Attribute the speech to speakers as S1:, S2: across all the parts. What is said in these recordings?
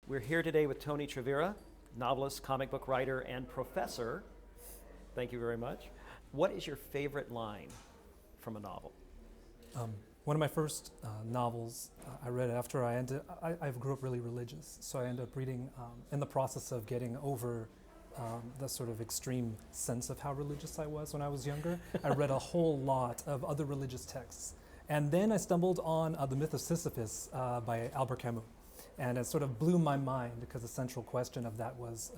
S1: We're here today with Tony Chavira, novelist, comic book writer, and professor. Thank you very much. What is your favorite line from a novel?
S2: One of my first novels I read after I grew up really religious, so I ended up reading in the process of getting over the sort of extreme sense of how religious I was when I was younger. I read a whole lot of other religious texts. And then I stumbled on The Myth of Sisyphus by Albert Camus. And it sort of blew my mind because the central question of that was,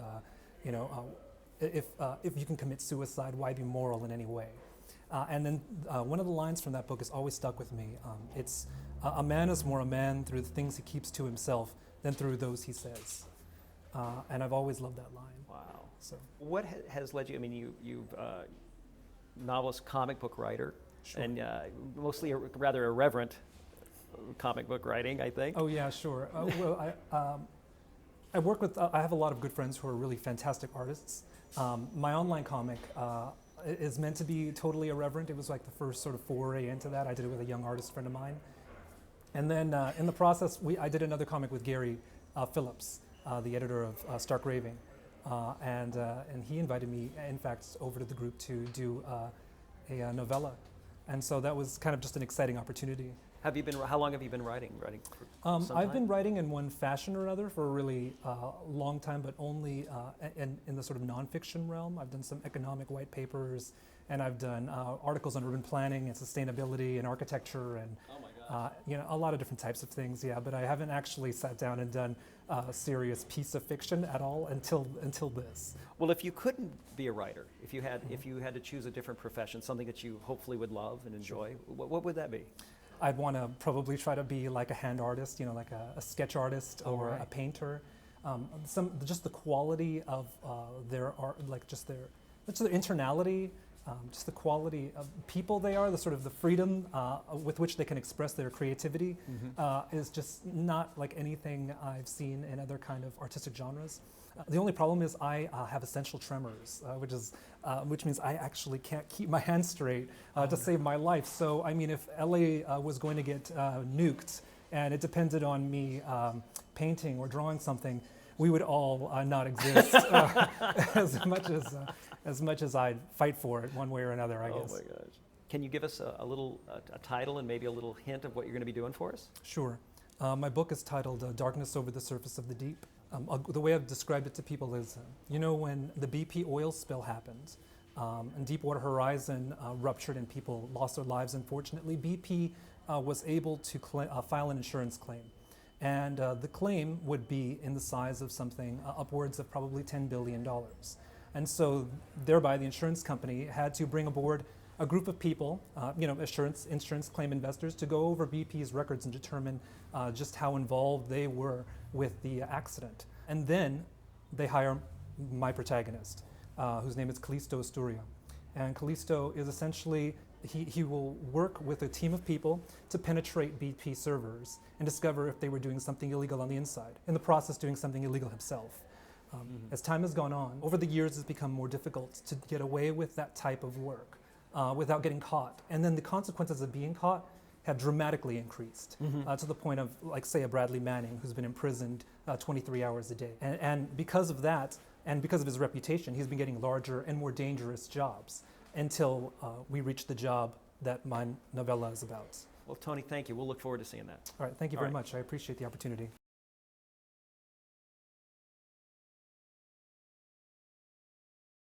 S2: if you can commit suicide, why be moral in any way? And then one of the lines from that book has always stuck with me. It's, a man is more a man through the things he keeps to himself than through those he says. And I've always loved that line.
S1: Wow.
S2: So,
S1: what has led you, I mean, you've novelist, comic book writer,
S2: sure.
S1: and mostly rather irreverent comic book writing, I think.
S2: Oh yeah, sure. I work with, I have a lot of good friends who are really fantastic artists. My online comic is meant to be totally irreverent. It was like the first sort of foray into that. I did it with a young artist friend of mine. And then in the process, I did another comic with Gary Phillips, the editor of Stark Raving. And he invited me, in fact, over to the group to do a novella. And so that was kind of just an exciting opportunity.
S1: How long have you been writing? For some
S2: I've
S1: time?
S2: been writing in one fashion or another for a really long time, but only in the sort of nonfiction realm. I've done some economic white papers, and I've done articles on urban planning and sustainability and architecture, and a lot of different types of things. Yeah, but I haven't actually sat down and done a serious piece of fiction at all until this.
S1: Well, if you couldn't be a writer, if you had to choose a different profession, something that you hopefully would love and enjoy, what would that be?
S2: I'd want to probably try to be like a hand artist, like a sketch artist or a painter. Just the quality of their art, like just their internality, just the quality of people they are, the sort of the freedom with which they can express their creativity is just not like anything I've seen in other kind of artistic genres. The only problem is I have essential tremors, which means I actually can't keep my hands straight to save my life. So, I mean, if LA was going to get nuked and it depended on me painting or drawing something, we would all not exist as much as I'd fight for it one way or another, I guess.
S1: Oh my gosh. Can you give us a title and maybe a little hint of what you're going to be doing for us?
S2: Sure. My book is titled Darkness Over the Surface of the Deep. The way I've described it to people is, when the BP oil spill happened and Deepwater Horizon ruptured and people lost their lives, unfortunately, BP was able to file an insurance claim. And the claim would be in the size of something upwards of probably $10 billion. And so thereby the insurance company had to bring aboard a group of people, insurance claim investors, to go over BP's records and determine just how involved they were with the accident. And then they hire my protagonist, whose name is Callisto Asturia. And Callisto is essentially, he will work with a team of people to penetrate BP servers and discover if they were doing something illegal on the inside, in the process doing something illegal himself. As time has gone on, over the years it's become more difficult to get away with that type of work without getting caught. And then the consequences of being caught have dramatically increased to the point of, like, say, a Bradley Manning who's been imprisoned 23 hours a day. And because of that, and because of his reputation, he's been getting larger and more dangerous jobs until we reach the job that my novella is about.
S1: Well, Tony, thank you. We'll look forward to seeing that.
S2: All right, thank you very much. I appreciate the opportunity.